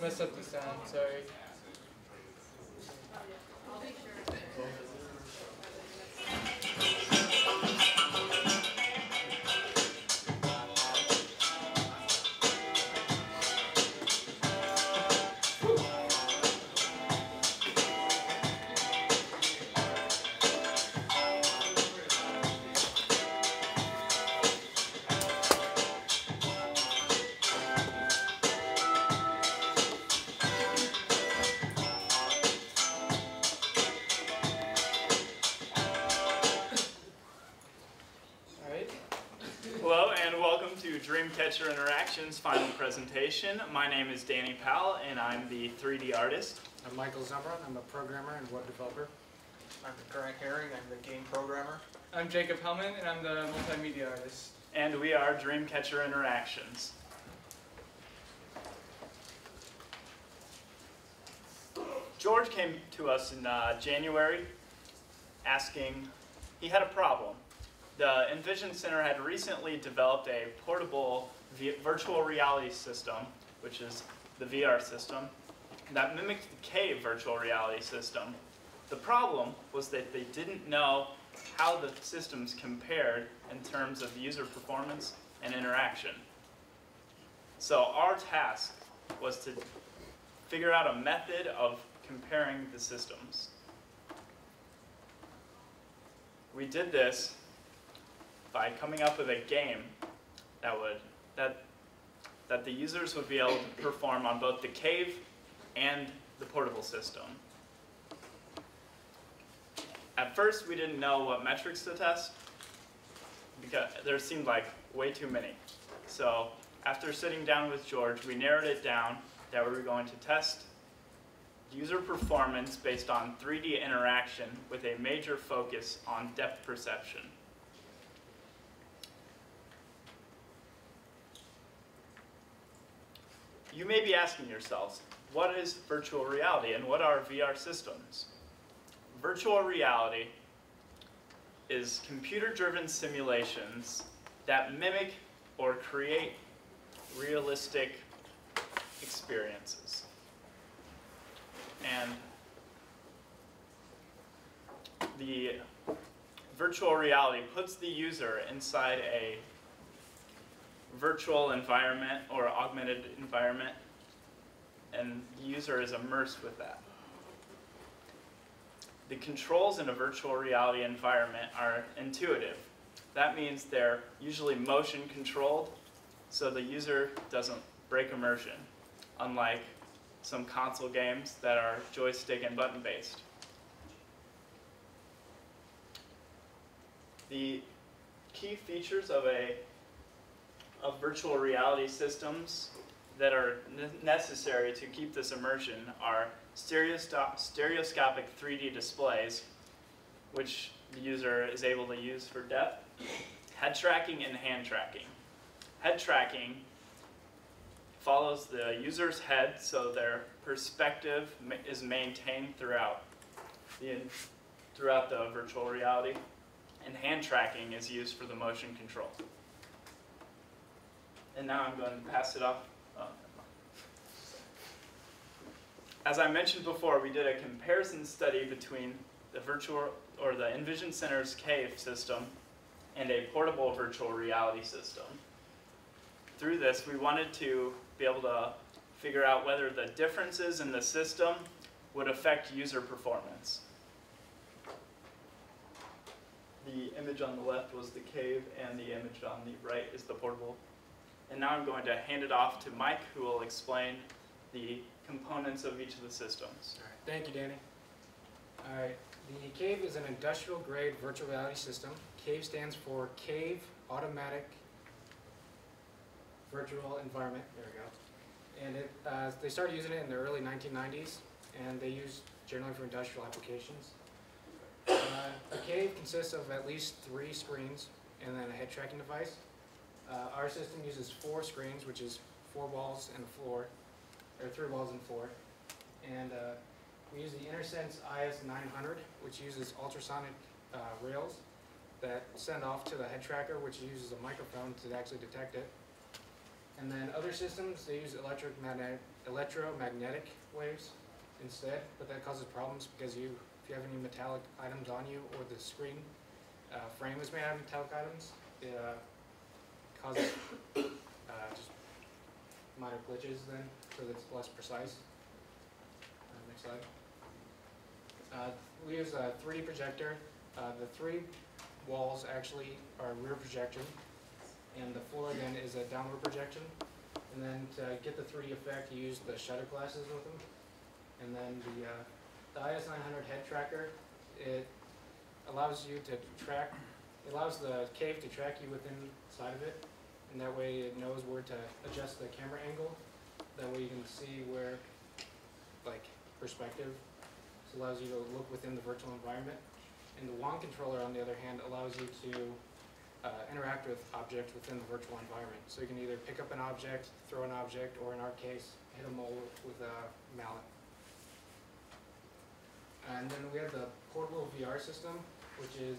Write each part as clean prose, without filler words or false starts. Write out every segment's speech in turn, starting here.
messed up the sound, sorry. Hello and welcome to DreamCatcher Interactions final presentation. My name is Danny Powell and I'm the 3D artist. I'm Michael Zumbron. I'm a programmer and web developer. I'm Grant Herring. I'm the game programmer. I'm Jacob Hellman and I'm the multimedia artist. And we are DreamCatcher Interactions. George came to us in January asking, he had a problem. The Envision Center had recently developed a portable virtual reality system, which is the VR system, that mimicked the Cave virtual reality system. The problem was that they didn't know how the systems compared in terms of user performance and interaction. So our task was to figure out a method of comparing the systems. We did this by coming up with a game that the users would be able to perform on both the Cave and the portable system. At first, we didn't know what metrics to test because there seemed like way too many. So after sitting down with George, we narrowed it down that we were going to test user performance based on 3D interaction with a major focus on depth perception. You may be asking yourselves, what is virtual reality and what are VR systems? Virtual reality is computer-driven simulations that mimic or create realistic experiences. And the virtual reality puts the user inside a virtual environment or augmented environment, and the user is immersed with that. The controls in a virtual reality environment are intuitive. That means they're usually motion controlled, so the user doesn't break immersion, unlike some console games that are joystick and button based. The key features of virtual reality systems that are necessary to keep this immersion are stereoscopic 3D displays, which the user is able to use for depth, head tracking, and hand tracking. Head tracking follows the user's head, so their perspective is maintained throughout the virtual reality, and hand tracking is used for the motion control. And now I'm going to pass it off. As I mentioned before, we did a comparison study between the Envision Center's Cave system and a portable virtual reality system. Through this, we wanted to be able to figure out whether the differences in the system would affect user performance. The image on the left was the Cave, and the image on the right is the portable. And now I'm going to hand it off to Mike, who will explain the components of each of the systems. All right, thank you, Danny. All right, the Cave is an industrial-grade virtual reality system. Cave stands for Cave Automatic Virtual Environment. There we go. And they started using it in the early 1990s, and they use generally for industrial applications. A Cave consists of at least 3 screens and then a head tracking device. Our system uses 4 screens, which is 4 walls and a floor, or 3 walls and floor. And we use the InterSense IS900, which uses ultrasonic rails that send off to the head tracker, which uses a microphone to actually detect it. And then other systems, they use electromagnetic electromagnetic waves instead, but that causes problems because if you have any metallic items on you or the screen frame is made out of metallic items, it causes just minor glitches then, so that it's less precise. Next slide. We use a 3D projector. The 3 walls actually are rear projection, and the floor then is a downward projection. And then to get the 3D effect, you use the shutter glasses with them. And then the IS-900 head tracker, it allows you to track, it allows the cave to track you within inside of it, and that way it knows where to adjust the camera angle. That way you can see where, like, perspective. This allows you to look within the virtual environment. And the wand controller, on the other hand, allows you to interact with objects within the virtual environment. So you can either pick up an object, throw an object, or in our case, hit a mole with a mallet. And then we have the portable VR system, which is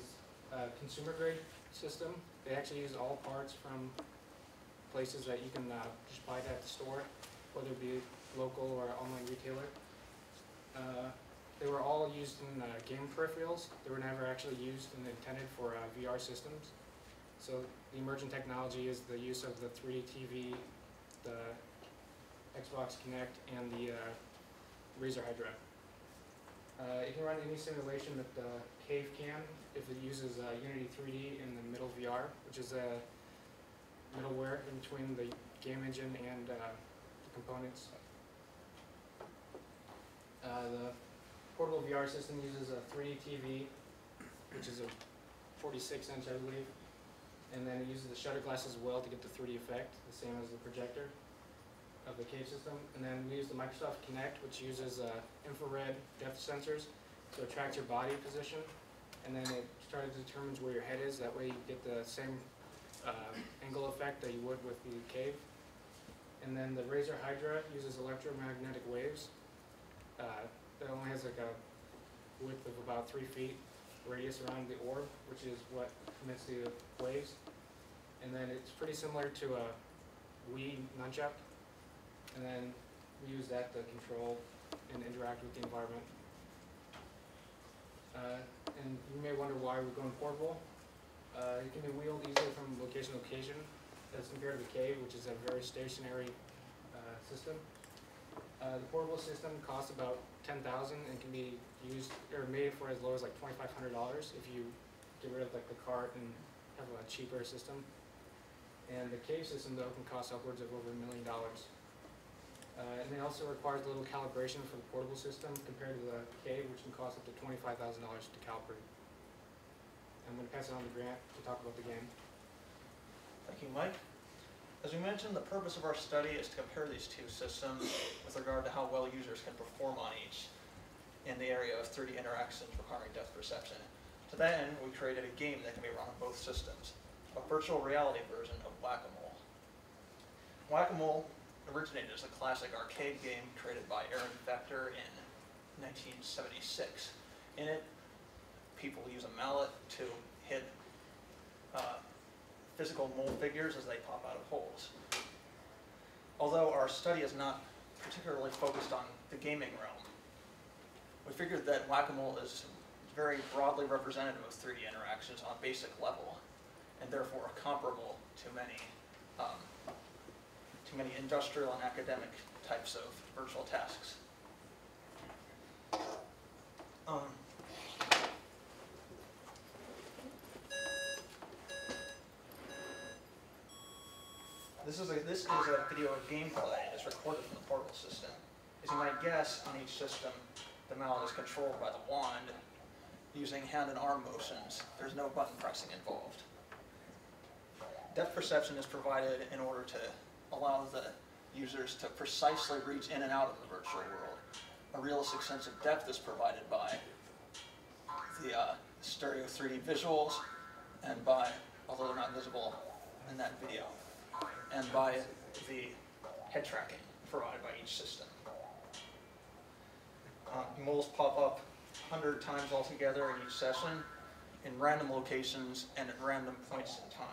a consumer grade system. They actually use all parts from places that you can just buy it at the store, whether it be local or online retailer. They were all used in game peripherals. They were never actually used and intended for VR systems. So the emerging technology is the use of the 3D TV, the Xbox Kinect, and the Razer Hydra. It can run any simulation that the Cave can if it uses Unity 3D in the Middle VR, which is a middleware in between the game engine and the components. The portable VR system uses a 3D TV, which is a 46-inch, I believe. And then it uses the shutter glass as well to get the 3D effect, the same as the projector of the Cave system. And then we use the Microsoft Kinect, which uses infrared depth sensors, so it tracks your body position, and then it determines where your head is. That way you get the same angle effect that you would with the Cave. And then the Razer Hydra uses electromagnetic waves. That only has like a width of about 3 feet, radius around the orb, which is what emits the waves. And then it's pretty similar to a Wii nunchuck. And then we use that to control and interact with the environment. And you may wonder why we're going portable. It can be wheeled easily from location to location as compared to the Cave, which is a very stationary system. The portable system costs about $10,000 and can be used or made for as low as like $2,500 if you get rid of like the cart and have a cheaper system. And the Cave system though can cost upwards of over $1 million. And it also requires a little calibration for the portable system compared to the Cave, which can cost up to $25,000 to calibrate. I'm going to pass it on to Grant to talk about the game. Thank you, Mike. As we mentioned, the purpose of our study is to compare these two systems with regard to how well users can perform on each in the area of 3D interactions requiring depth perception. To that end, we created a game that can be run on both systems, a virtual reality version of Whack-A-Mole. Whack-A-Mole originated as a classic arcade game created by Aaron Vector in 1976. In it, people use a mallet to hit physical mole figures as they pop out of holes. Although our study is not particularly focused on the gaming realm, we figured that Whack-A-Mole is very broadly representative of 3D interactions on a basic level, and therefore comparable to many industrial and academic types of virtual tasks. This is a video of gameplay. It's recorded from the portable system. As you might guess, on each system, the mallet is controlled by the wand using hand and arm motions. There's no button pressing involved. Depth perception is provided in order to allow the users to precisely reach in and out of the virtual world. A realistic sense of depth is provided by the stereo 3D visuals and by, although they're not visible in that video, and by the head tracking provided by each system. Moles pop up 100 times altogether in each session in random locations and at random points in time.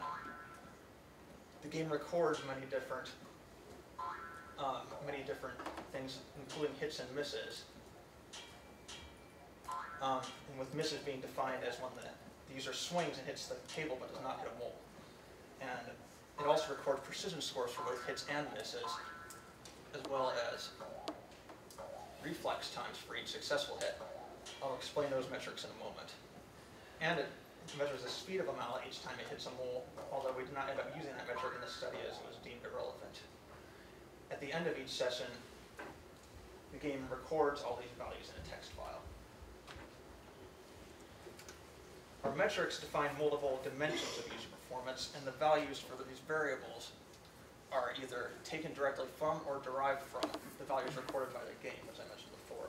The game records many different many different things, including hits and misses. And with misses being defined as when the user swings and hits the table but does not hit a mole. And it also records precision scores for both hits and misses, as well as reflex times for each successful hit. I'll explain those metrics in a moment. And it measures the speed of a mallet each time it hits a mole, although we did not end up using that metric in this study as it was deemed irrelevant. At the end of each session, the game records all these values in a text file. Our metrics define multiple dimensions of user performance, and the values for these variables are either taken directly from or derived from the values recorded by the game, as I mentioned before.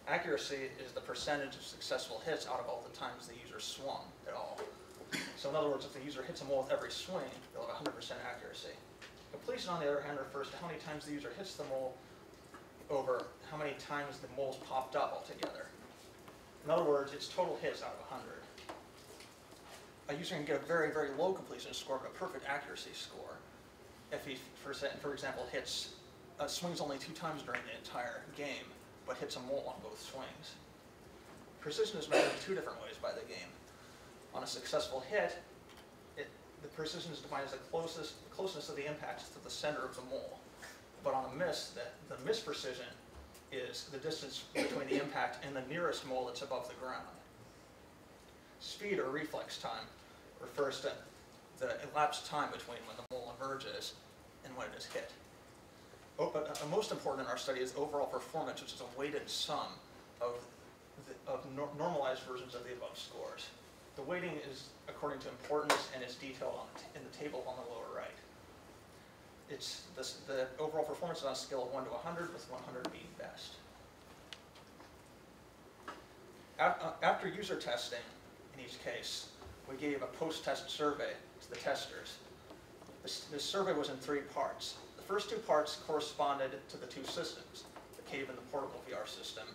Accuracy is the percentage of successful hits out of all the times the user swung at all. So in other words, if the user hits a mole with every swing, they'll have 100% accuracy. Completion, on the other hand, refers to how many times the user hits the mole over how many times the moles popped up altogether. In other words, it's total hits out of 100. A user can get a very, very low completion score, but a perfect accuracy score if he, for example, swings only 2 times during the entire game, but hits a mole on both swings. Precision is measured in 2 different ways by the game. On a successful hit, the precision is defined as the closeness of the impact to the center of the mole. But on a miss, the miss precision is the distance between the impact and the nearest mole that's above the ground. Speed or reflex time refers to the elapsed time between when the mole emerges and when it is hit. But most important in our study is overall performance, which is a weighted sum of normalized versions of the above scores. The weighting is according to importance and is detailed in the table on the lower right. The overall performance is on a scale of 1 to 100, with 100 being best. After user testing, in each case, we gave a post-test survey to the testers. This survey was in 3 parts. The first 2 parts corresponded to the 2 systems, the Cave and the portable VR system,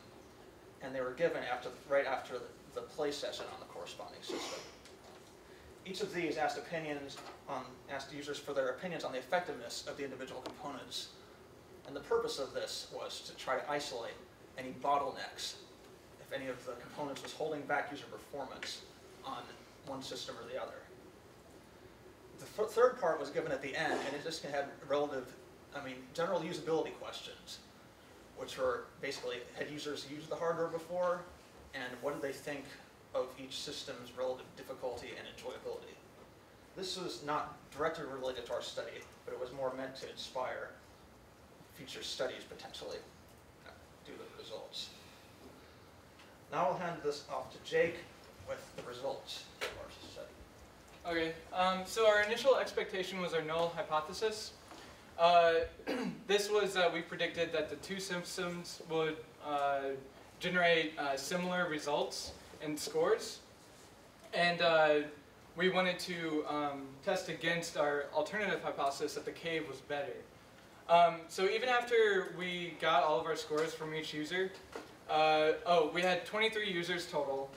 and they were given right after the play session on the corresponding system. Each of these asked users for their opinions on the effectiveness of the individual components. And the purpose of this was to try to isolate any bottlenecks, if any of the components was holding back user performance on one system or the other. The third part was given at the end, and it just had general usability questions, which were basically, had users used the hardware before, and what did they think of each system's relative difficulty and enjoyability. This was not directly related to our study, but it was more meant to inspire future studies potentially due to the results. Now I'll hand this off to Jake with the results of our study. Okay, so our initial expectation was our null hypothesis. This was that we predicted that the 2 systems would generate similar results and scores, and we wanted to test against our alternative hypothesis that the Cave was better. So even after we got all of our scores from each user, we had 23 users total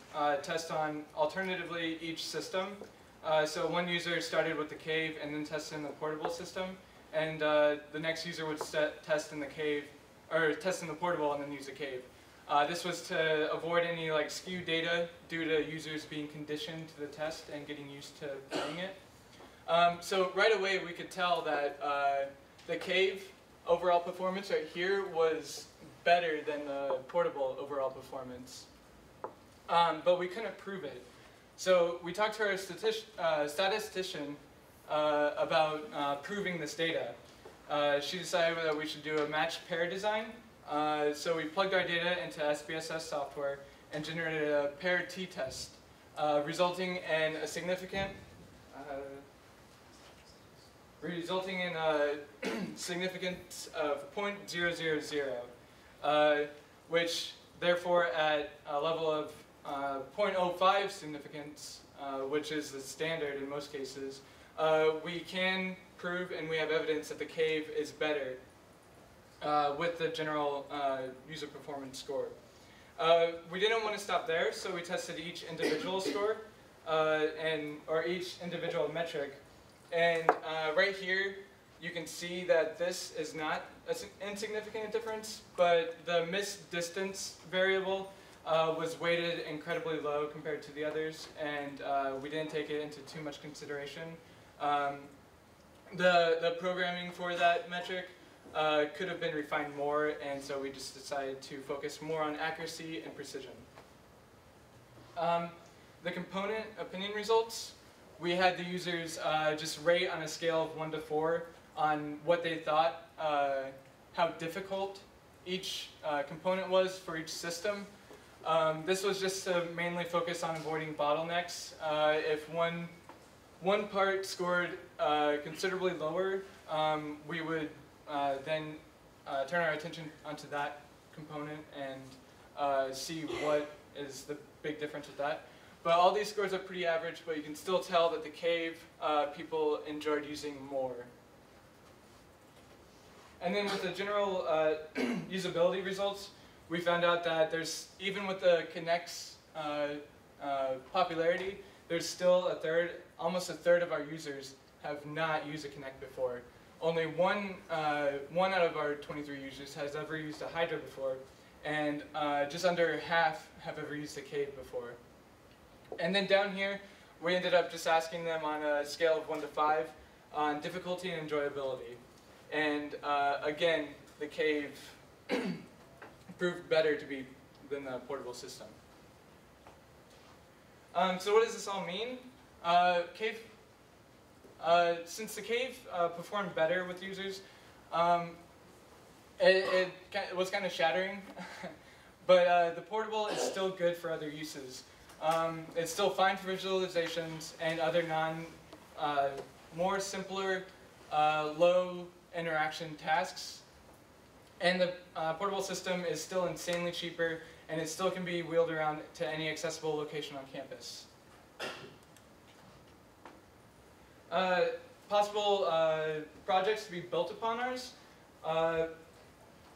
test on alternatively each system. So one user started with the Cave and then tested in the portable system, and the next user would test in the Cave, or test in the portable and then use the Cave. This was to avoid any skew data due to users being conditioned to the test and getting used to playing it. So right away we could tell that the Cave overall performance right here was better than the portable overall performance. But we couldn't prove it. So we talked to our statistician about proving this data. She decided that we should do a matched pair design. So we plugged our data into SPSS software and generated a pair t-test, resulting in a significance of 0.000, which therefore at a level of 0.05 significance, which is the standard in most cases, we can prove and we have evidence that the Cave is better with the general user performance score. We didn't want to stop there, so we tested each individual score or each individual metric. And right here, you can see that this is not an insignificant difference, but the missed distance variable was weighted incredibly low compared to the others, and we didn't take it into too much consideration. The programming for that metric could have been refined more, and so we just decided to focus more on accuracy and precision. The component opinion results, we had the users just rate on a scale of 1 to 4 on what they thought, how difficult each component was for each system. This was just to mainly focus on avoiding bottlenecks. If one part scored considerably lower, we would then turn our attention onto that component and see what is the big difference with that. But all these scores are pretty average, but you can still tell that the cave people enjoyed using more. And then with the general usability results, we found out that there's, even with the Kinect's popularity, there's still almost a third of our users have not used a Kinect before. Only one out of our 23 users has ever used a Hydra before, and just under half have ever used a Cave before. And then down here, we ended up just asking them on a scale of 1 to 5 on difficulty and enjoyability. And again, the Cave proved better to be than the portable system. So what does this all mean? Since the Cave performed better with users, it was kind of shattering, but the portable is still good for other uses. It's still fine for visualizations and other more simpler, low interaction tasks. And the portable system is still insanely cheaper, and it still can be wheeled around to any accessible location on campus. Possible projects to be built upon ours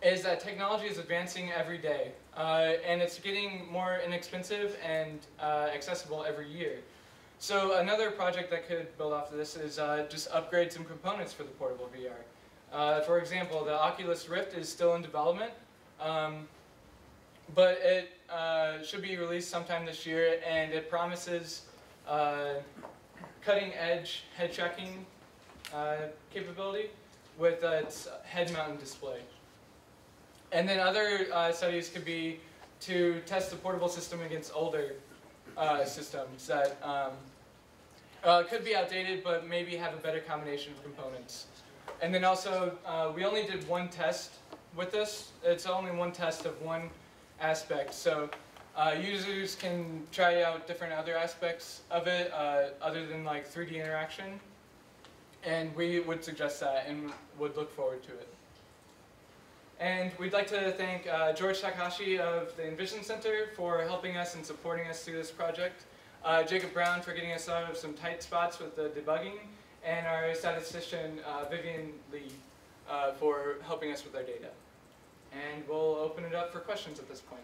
is that technology is advancing every day, and it's getting more inexpensive and accessible every year. So another project that could build off of this is just upgrade some components for the portable VR. For example, the Oculus Rift is still in development, but it should be released sometime this year, and it promises cutting-edge head tracking capability with its head-mounted display. And then other studies could be to test the portable system against older systems that could be outdated but maybe have a better combination of components. And then also, we only did one test with this. It's only one test of one aspect. So users can try out different other aspects of it other than like 3D interaction. And we would suggest that and would look forward to it. And we'd like to thank George Takahashi of the Envision Center for helping us and supporting us through this project, Jacob Brown for getting us out of some tight spots with the debugging, and our statistician Vivian Lee for helping us with our data. And we'll open it up for questions at this point.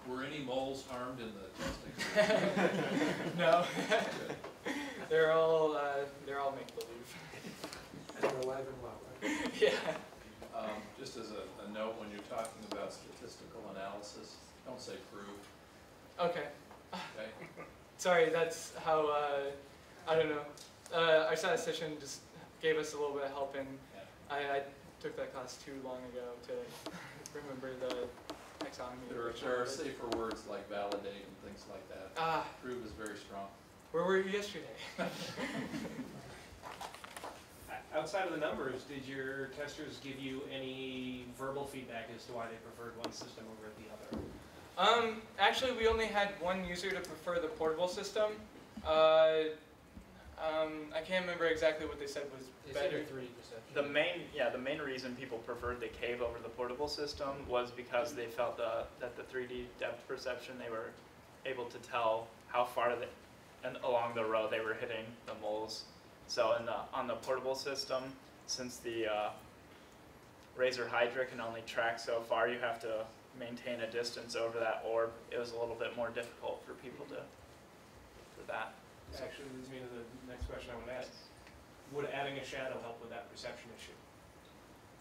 Were any moles harmed in the testing? No. They're all make-believe. And they're alive and well, right? Yeah. Just as a note, when you're talking about statistical analysis, don't say prove. Okay. Okay. Sorry, that's how, I don't know. Our statistician just gave us a little bit of help, and I took that class too long ago to remember the taxonomy. There are safer words like validate and things like that. Prove is very strong. Where were you yesterday? Outside of the numbers, did your testers give you any verbal feedback as to why they preferred one system over the other? Actually, we only had one user to prefer the portable system. I can't remember exactly what they said was better. 3%. The main reason people preferred the Cave over the portable system was because they felt that the 3D depth perception, they were able to tell how far along the row they were hitting the moles. So on the portable system, since the Razer Hydra can only track so far, you have to maintain a distance over that orb. It was a little bit more difficult for people for that. Actually leads me to the next question I want to ask. Would adding a shadow help with that perception issue?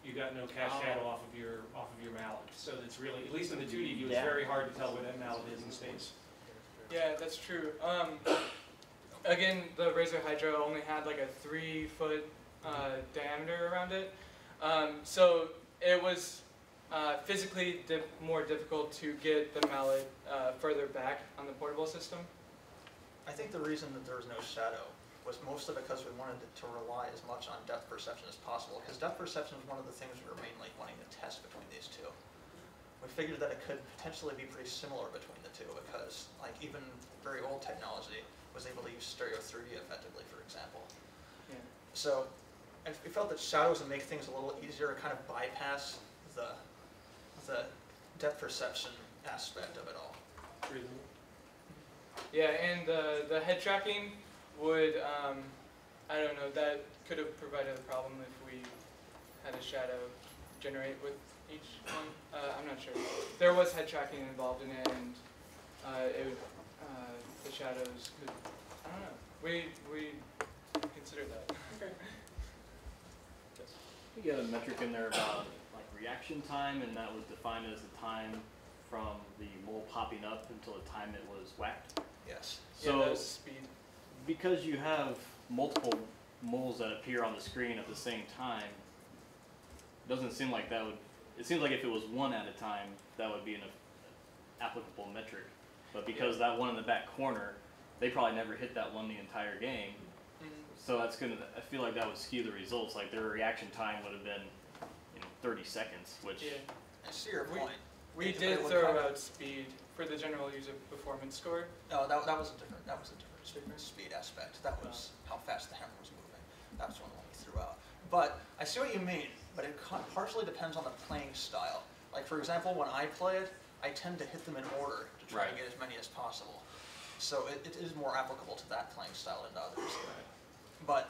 You got no cast shadow off of your mallet, so it's really, at least in the 2D view, it's very hard to tell where that mallet is in space. Yeah, that's true. Again, the Razor Hydra only had like a 3-foot diameter around it, so it was physically more difficult to get the mallet further back on the portable system. I think the reason that there was no shadow was mostly because we wanted to rely as much on depth perception as possible, because depth perception is one of the things we were mainly wanting to test between these two. We figured that it could potentially be pretty similar between the two, because like even very old technology was able to use stereo 3D effectively, for example. Yeah. So we felt that shadows would make things a little easier to kind of bypass the depth perception aspect of it all. Yeah, and the head tracking would, I don't know, that could have provided a problem if we had a shadow generate with each one. I'm not sure. There was head tracking involved in it, and it would, the shadows could, I don't know. We considered that. Okay. You got a metric in there about like reaction time, and that was defined as the time from the mole popping up until the time it was whacked. Yes. So So yeah, that was speed. because you have multiple moles that appear on the screen at the same time, it doesn't seem like that would. It seems like if it was one at a time, that would be an applicable metric. But because that one in the back corner, they probably never hit that one the entire game. So that's gonna. I feel like that would skew the results. Like their reaction time would have been, 30 seconds, which. Yeah. I see your point. We It did would throw kind of- out speed for the general user performance score. No, that was a different. That was a different speed aspect. That was how fast the hammer was moving. That was one we threw out. But I see what you mean. But it partially depends on the playing style. Like for example, when I play it, I tend to hit them in order to try and get as many as possible. So it is more applicable to that playing style than others. But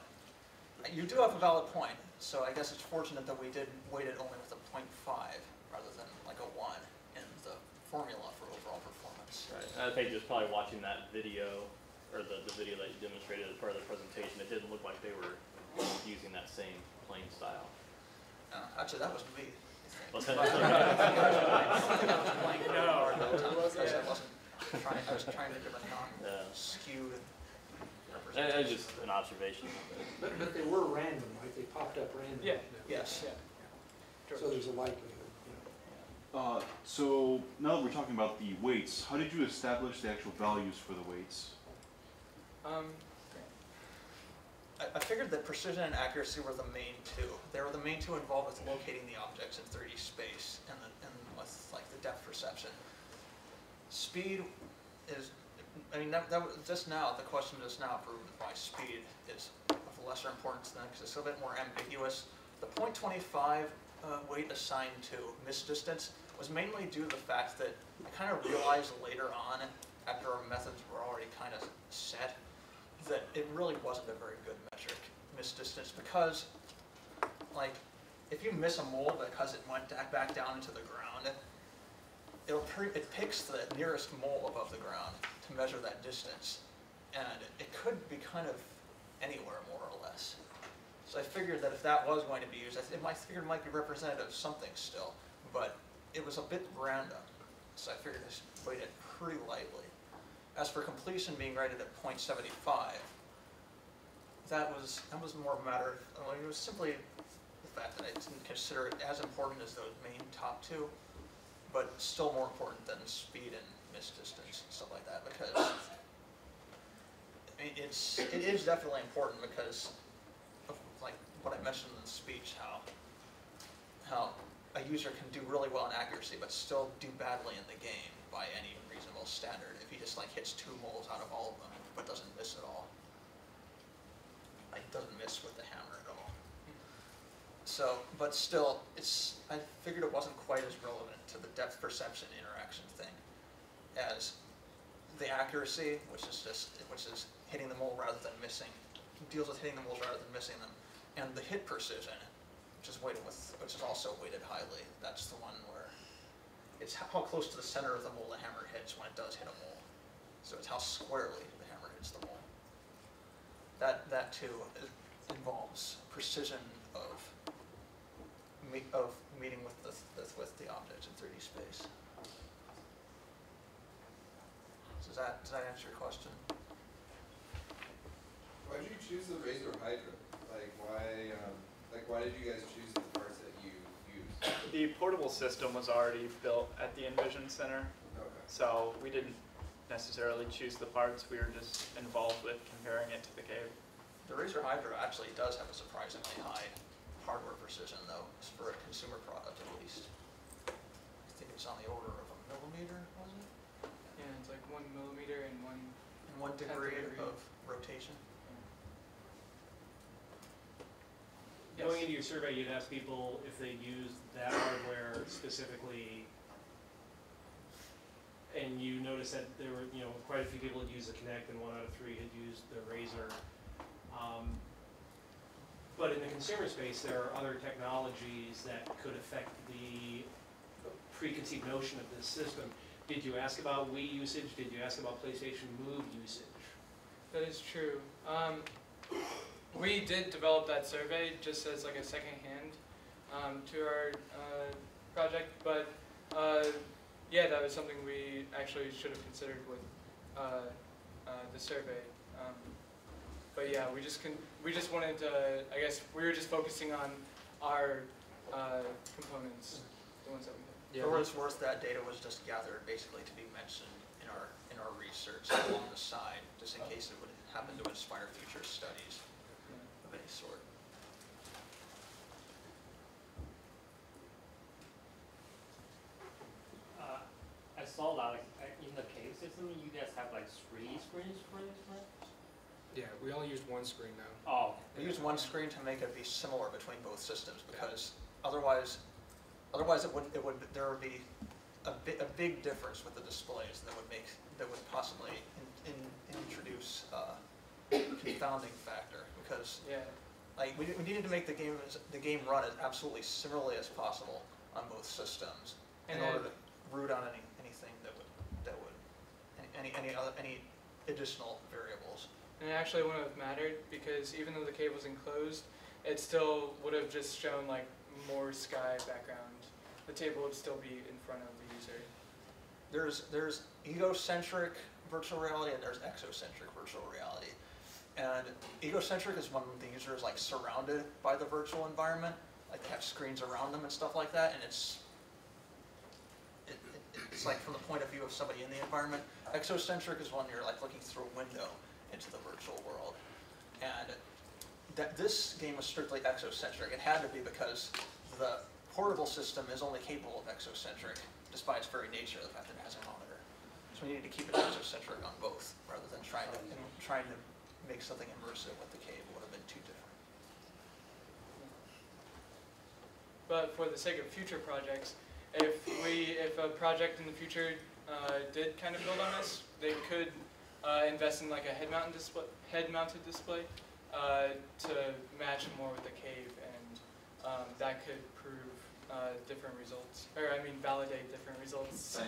you do have a valid point. So I guess it's fortunate that we did weight it only with a 0.5 rather than like a 1 in the formula for overall performance. Right. And I think just probably watching that video, or the video that you demonstrated as part of the presentation, it didn't look like they were using that same playing style. Actually, that was me. Was I that- don't think I was playing very hard that time because I wasn't trying. I was trying to give a non-skewed representation. It's just an observation. But they were random, right? They popped up randomly. Yeah. Yes. Yeah. So there's a likelihood, So now that we're talking about the weights, how did you establish the actual values for the weights? I figured that precision and accuracy were the main two. They were the main two involved with locating the objects in 3D space and with like the depth perception. Speed is, I mean, that was just now, the question just now proved why speed is of lesser importance than, because it's a bit more ambiguous. The 0.25 weight assigned to missed distance was mainly due to the fact that I kind of realized later on, after our methods were already kind of set, that it really wasn't a very good metric, missed distance, because like if you miss a mole because it went back down into the ground, it picks the nearest mole above the ground to measure that distance, and it could be kind of anywhere more or less. So I figured that if that was going to be used, it might be representative of something still, but it was a bit random, so I figured I weighted it pretty lightly. As for completion being rated at 0.75, that was more a matter of, it was simply the fact that I didn't consider it as important as those main top two, but still more important than speed and missed distance and stuff like that, because I mean, it is definitely important because of like what I mentioned in the speech, how a user can do really well in accuracy but still do badly in the game by any reasonable standard if he just like hits 2 moles out of all of them but doesn't miss at all. Like doesn't miss with the hammer at all. So, but still, I figured it wasn't quite as relevant to the depth perception interaction thing as the accuracy, which is hitting the mole rather than missing, deals with hitting the moles rather than missing them, and the hit precision, which is also weighted highly. That's the one where it's how close to the center of the mole the hammer hits when it does hit a mole. So it's how squarely the hammer hits the mole. that too involves precision of meeting with the object in 3D space. Does that answer your question? Why did you choose the Razor Hydra? Why did you guys choose the parts that you used? The portable system was already built at the Envision Center, Okay. so we didn't necessarily choose the parts. We were just involved with comparing it to the cave. The Razor Hydra actually does have a surprisingly high hardware precision, though, for a consumer product at least. I think it's on the order of a millimeter, wasn't it? Yeah, it's like 1 millimeter and 1. And 1 degree of rotation. Yes. Going into your survey, you'd ask people if they used that hardware specifically, and you noticed that there were, quite a few people had used the Kinect, and 1 out of 3 had used the Razer. But in the consumer space, there are other technologies that could affect the preconceived notion of this system. Did you ask about Wii usage? Did you ask about PlayStation Move usage? That is true. We did develop that survey just as like a second hand to our project, but yeah, that was something we actually should have considered with the survey. But yeah, we just wanted to. I guess we were just focusing on our components, the ones that we had. For what it's worth, that data was just gathered basically to be mentioned in our research along the side, just in case it would happen to inspire future studies of any sort. I saw that in the cave system, you guys have like 3 screens for this, right? Yeah, we only used 1 screen now. Oh. We used 1 screen to make it be similar between both systems, because otherwise there would be a big difference with the displays that would possibly introduce a confounding factor, because Yeah. like we needed to make the game run as absolutely similarly as possible on both systems in order to root on anything that would any additional variables. And it actually wouldn't have mattered because even though the cave was enclosed, it still would have just shown like more sky background. The table would still be in front of the user. There's egocentric virtual reality and there's exocentric virtual reality. And egocentric is when the user is like surrounded by the virtual environment, like they have screens around them and stuff like that, and it's like from the point of view of somebody in the environment. Exocentric is when you're like looking through a window into the virtual world. And this game was strictly exocentric. It had to be because the portable system is only capable of exocentric, just by its very nature, the fact that it has a monitor. So we needed to keep it exocentric on both, rather than trying to make something immersive with the cave. It would have been too different. But for the sake of future projects, if a project in the future did kind of build on us, they could invest in like a head-mounted display to match more with the cave, and that could prove different results, or I mean validate different results.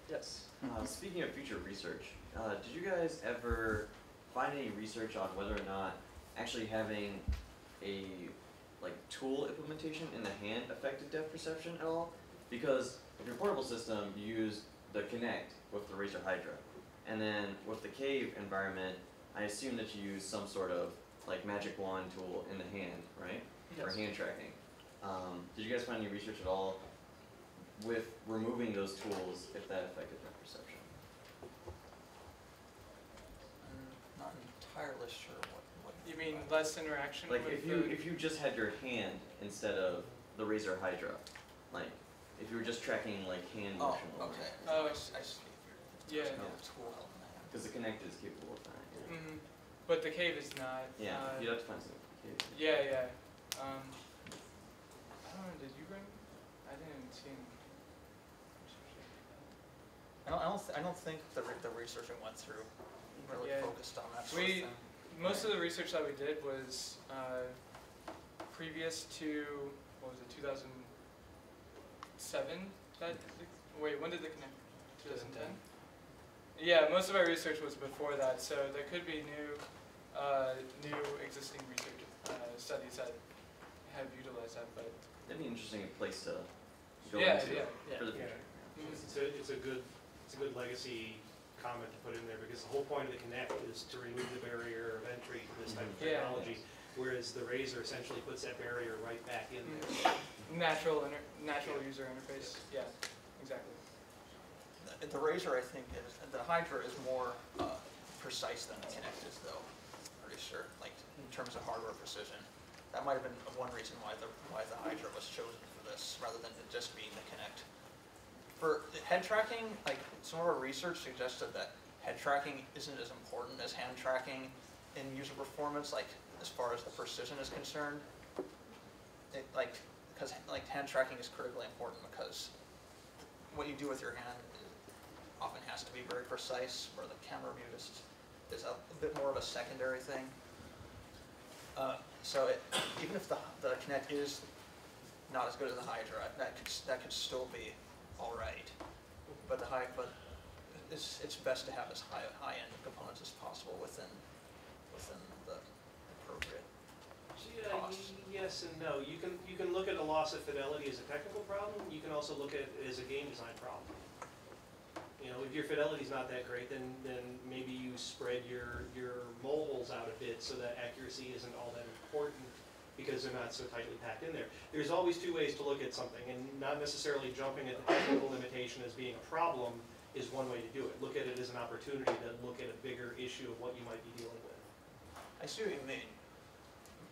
Yes. Speaking of future research, did you guys ever find any research on whether or not actually having a tool implementation in the hand affected depth perception at all? Because with your portable system, you use the Kinect with the Razer Hydra, and then with the cave environment, I assume that you use some sort of magic wand tool in the hand, right? Yes. For hand tracking. Did you guys find any research at all with removing those tools if that affected depth perception? I'm not entirely sure what You mean less interaction? Like with if you just had your hand instead of the Razer Hydra, like if you were just tracking hand motion. okay. Oh, I see. Yeah. There's no tool help in that. Because the Kinect is capable of that. Yeah. Mm-hmm. But the cave is not. Yeah, you'd have to find something. Yeah. I don't know. Did you bring? I didn't see him. I don't think the research we went through really Yeah. focused on that sort of thing. Most of the research that we did was previous to, what was it, 2007? Wait, when did the Connect? 2010? Yeah, most of our research was before that, so there could be new existing research studies that have utilized that, but That'd be an interesting place to go Yeah, into yeah. for the Yeah. future. It's a good legacy comment to put in there, because the whole point of the Kinect is to remove the barrier of entry to this type of Yeah. technology, whereas the Razor essentially puts that barrier right back in there. natural user interface. Yeah, exactly. The Razor, I think, the Hydra is more precise than the Kinect is, though. Pretty sure, like in terms of hardware precision. That might have been one reason why the Hydra was chosen for this, rather than it just being the Kinect. For head tracking, like some of our research suggested that head tracking isn't as important as hand tracking in user performance, like as far as the precision is concerned. Because hand tracking is critically important because what you do with your hand often has to be very precise, where the camera view is a bit more of a secondary thing. Even if the Kinect is not as good as the Hydra, that could still be all right. But it's best to have as high end components as possible within the appropriate costs. Yes and no. You can look at a loss of fidelity as a technical problem. You can also look at it as a game design problem. You know, if your fidelity's not that great, then maybe you spread your mole holes out a bit so that accuracy isn't all that important because they're not so tightly packed in there. There's always two ways to look at something, and not necessarily jumping at the technical limitation as being a problem is one way to do it. Look at it as an opportunity to look at a bigger issue of what you might be dealing with. I see what you mean,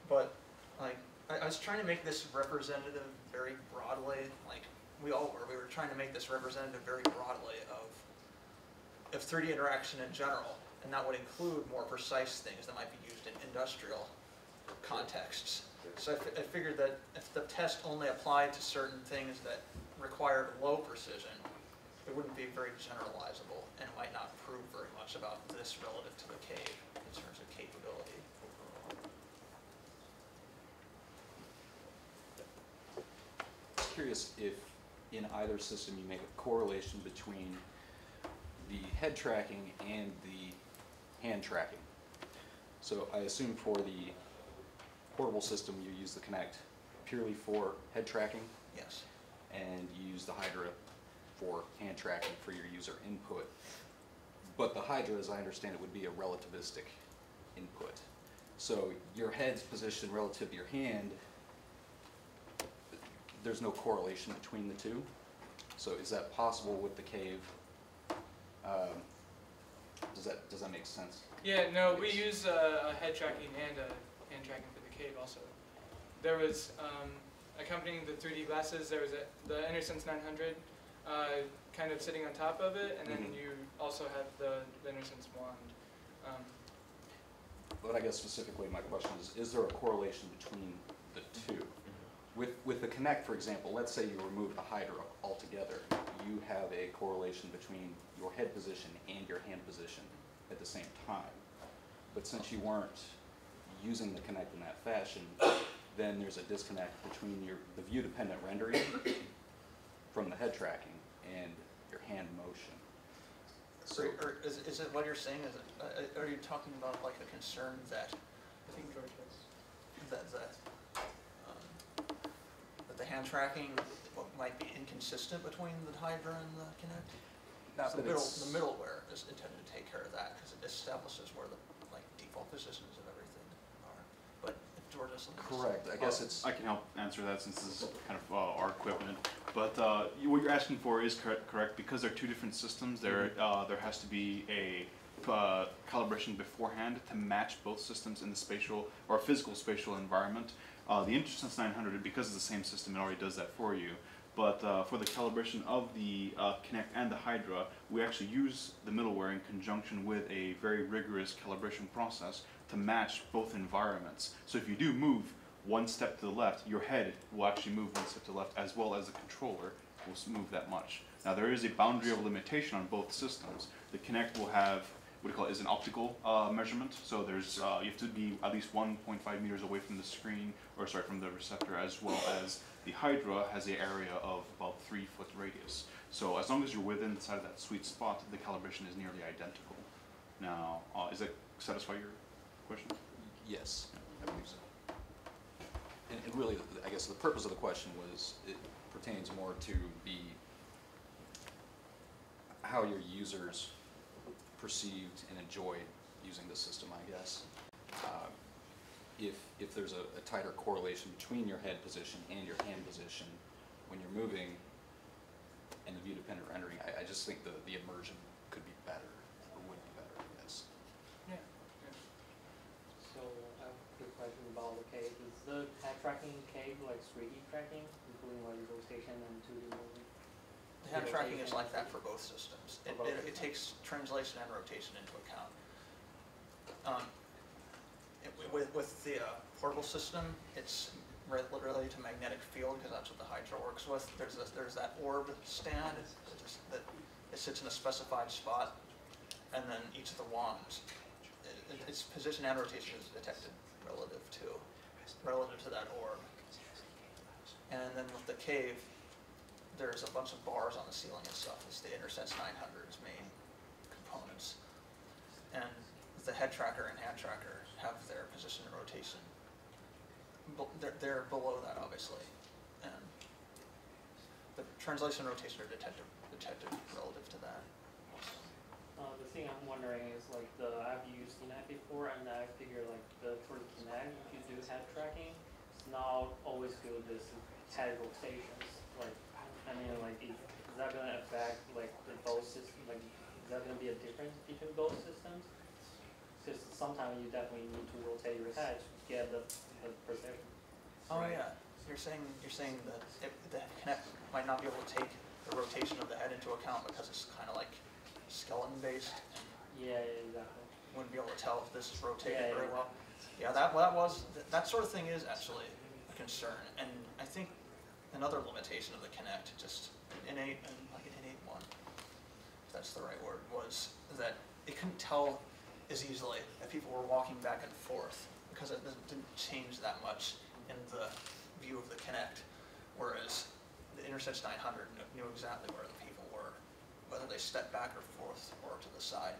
but like I was trying to make this representative very broadly, like we all were. We were trying to make this representative very broadly of 3D interaction in general, and that would include more precise things that might be used in industrial contexts. So I figured that if the test only applied to certain things that required low precision, it wouldn't be very generalizable and might not prove very much about this relative to the cave in terms of capability overall. I was curious if in either system you make a correlation between the head tracking and the hand tracking. So I assume for the portable system you use the Kinect purely for head tracking, Yes. and you use the Hydra for hand tracking for your user input. But the Hydra, as I understand it, would be a relativistic input. So your head's position relative to your hand, there's no correlation between the two. So is that possible with the cave? Does that make sense? Yeah, no, we use a head tracking and a hand tracking for the cave also. There was accompanying the 3D glasses, there was the InterSense 900 kind of sitting on top of it, and then you also have the InterSense wand. But I guess specifically my question is there a correlation between the two? With the Kinect, for example, let's say you remove the Hydra altogether, you have a correlation between your head position and your hand position at the same time. But since you weren't using the Kinect in that fashion, then there's a disconnect between the view-dependent rendering from the head tracking and your hand motion. So, Or is it what you're saying? Are you talking about like a concern that I think George has. that the hand tracking might be inconsistent between the Hydra and the Kinect? Not So that it's- the middleware is intended to take care of that because it establishes where the default positions of everything are. But if George has something to say. correct. I guess it's I can help answer that since this is kind of our equipment. But what you're asking for is correct. Because they're two different systems, there has to be a calibration beforehand to match both systems in the spatial or physical spatial environment. The InterSense 900, because it's the same system, it already does that for you. But for the calibration of the Kinect and the Hydra, we actually use the middleware in conjunction with a very rigorous calibration process to match both environments. So if you do move one step to the left, your head will actually move one step to the left, as well as the controller will move that much. Now there is a boundary of limitation on both systems. The Kinect will have what we call is an optical measurement. So there's you have to be at least 1.5 meters away from the screen, or sorry, from the receptor, as well as the Hydra has an area of about 3-foot radius. So as long as you're within inside of that sweet spot, the calibration is nearly identical. Now, does that satisfy your question? Yes, I believe so. And really, I guess the purpose of the question was, it pertains more to how your users perceived and enjoyed using the system, I guess. If there's a tighter correlation between your head position and your hand position when you're moving and the view-dependent rendering, I just think the immersion could be better, or would be better, I guess. Yeah. So I have a quick question about the cave. Is the hand tracking cave like 3D tracking, including like rotation and 2D movement? The hand tracking is like that for both systems. It takes translation and rotation into account. With the portable system, it's related to magnetic field because that's what the Hydra works with. There's that orb stand that it sits in a specified spot, and then each of the wands, its position and rotation is detected relative to that orb. And then with the cave, there's a bunch of bars on the ceiling and stuff. It's the Intersense 900's main components. And the head tracker and hand tracker have their position and rotation. They're below that, obviously. And the translation and rotation are detected relative to that. The thing I'm wondering is like I've used Kinect before, and I figure like for the Kinect, if you do head tracking, it's not always good with head rotations. Like, I mean, like, is that going to affect like both systems? Like, is that going to be a difference between both systems? Because sometimes you definitely need to rotate your head to get the precision. Oh yeah, you're saying that the Kinect might not be able to take the rotation of the head into account because it's kind of like skeleton based. Yeah, exactly. Wouldn't be able to tell if this is rotated very Yeah. well. Yeah, that sort of thing is actually a concern, and I think another limitation of the Kinect, just an innate one, if that's the right word, was that it couldn't tell as easily if people were walking back and forth because it didn't change that much in the view of the Kinect, whereas the Intersense 900 knew exactly where the people were, whether they stepped back or forth or to the side.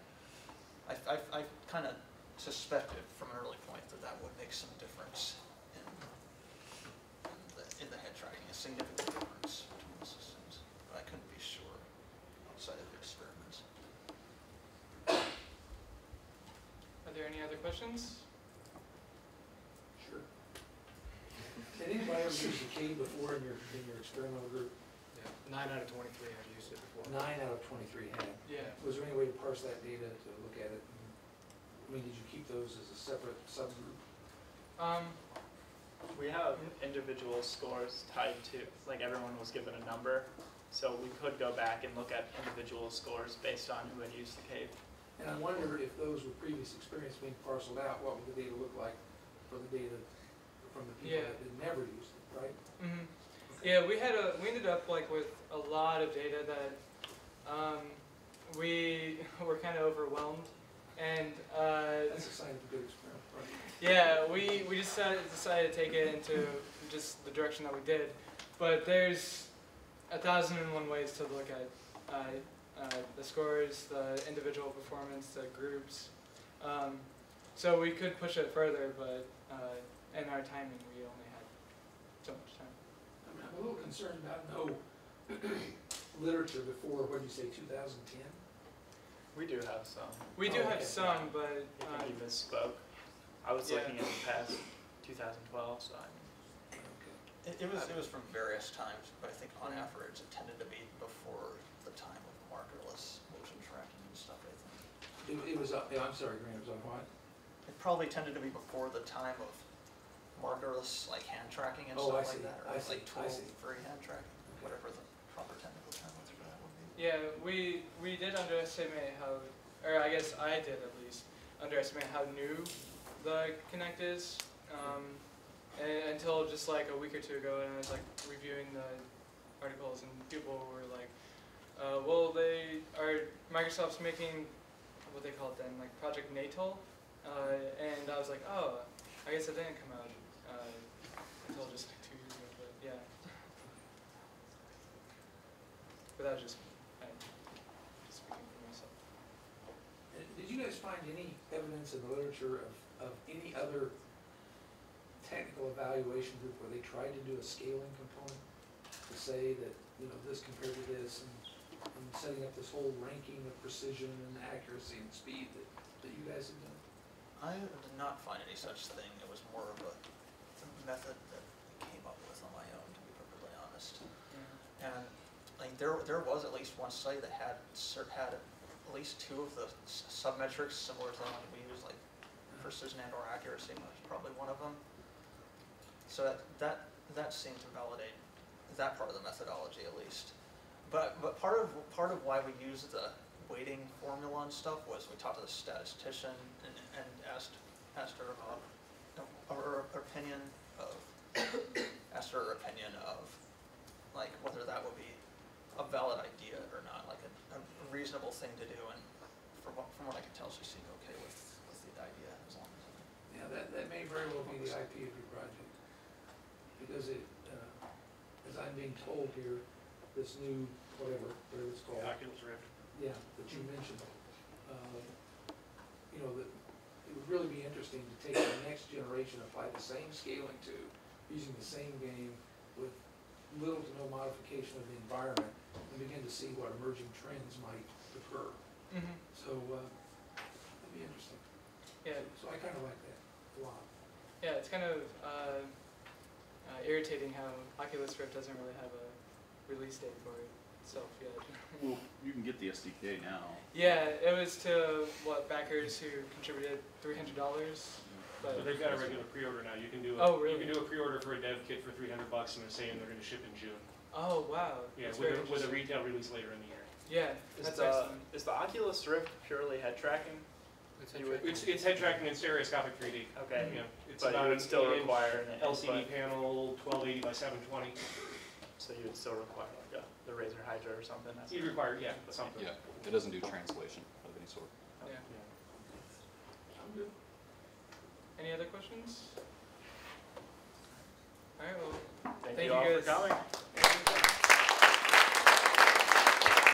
I kind of suspected from an early point that would make some difference in the head tracking, a significant difference between the systems, but I couldn't be sure outside of the experiments. Are there any other questions? Sure. Did anybody ever use the cave before in your experimental group? Yeah, 9 out of 23 have used it before. 9 out of 23 had. Yeah. Was there any way to parse that data to look at it? I mean, did you keep those as a separate subgroup? We have individual scores tied to, like everyone was given a number, so we could go back and look at individual scores based on who had used the cave. And I wonder if those were previous experience being parceled out, what would the data look like for the data from the people that had never used it, right? Mm-hmm. Yeah, we ended up like with a lot of data that we were kind of overwhelmed, and That's a sign of a good experiment, right? yeah, we just decided to take it into just the direction that we did, but there's 1,001 ways to look at the scores, the individual performance, the groups. So we could push it further, but in our timing, we only had so much time. I'm a little concerned about no literature before, what did you say, 2010? We do have some. We do have okay. some, but I think you misspoke. I was looking at the past 2012, so I mean. Okay. It was from various times, but I think on average it tended to be before the time of markerless motion tracking and stuff, I think. It was, I'm sorry, Grant, it was on what? It probably tended to be before the time of markerless, like hand tracking and stuff like that, or like tool-free hand tracking, whatever the proper technical term for that would be. yeah, we did underestimate how, or I guess I did at least, underestimate how new the Kinect is. Until just like a week or two ago, and I was like reviewing the articles, and people were like, well, Microsoft's making what they call it then, like Project Natal, and I was like, oh, I guess it didn't come out until just like 2 years ago, but yeah. But but that was just speaking for myself. Did you guys find any evidence in the literature of any other technical evaluation group where they tried to do a scaling component to say that, you know, this compared to this, and setting up this whole ranking of precision and accuracy and speed that you guys have done? I did not find any such thing. It was more of a method that I came up with on my own, to be perfectly honest. And like there was at least one study that had at least two of the submetrics similar to the one we use, like precision and or accuracy was probably one of them. So that seemed to validate that part of the methodology at least. But part of why we used the weighting formula and stuff was we talked to the statistician and asked her opinion of like whether that would be a valid idea or not, like a reasonable thing to do. And from what I can tell, she seemed okay with the idea as long as. Yeah, that may very well be the IP of your project, because it, as I'm being told here, this new whatever it's called. Oculus Rift. Yeah, that you mentioned. You know, that it would really be interesting to take the next generation, apply the same scaling to, using the same game with little to no modification of the environment, and begin to see what emerging trends might occur. Mm-hmm. So it'd be interesting. Yeah. So I kind of like that a lot. Yeah, it's kind of irritating how Oculus Rift doesn't really have a release date for itself yet. Well, you can get the SDK now. Yeah, it was to backers who contributed $300. But they've got a regular pre-order now. You can do really? You can do a pre-order for a dev kit for $300, and they're saying they're going to ship in June. Oh wow. Yeah, That's with a retail release later in the year. Yeah, that's excellent. Is the Oculus Rift purely head tracking? It's head tracking and stereoscopic 3D. Okay. Yeah, it's But about you would still require an LCD input. panel, 1280 by 720. So you would still require like the Razer Hydra or something? You'd require, yeah, something. Yeah, it doesn't do translation of any sort. Yeah. I'm good. Any other questions? All right. Well, Thank thank you all you for guys. coming.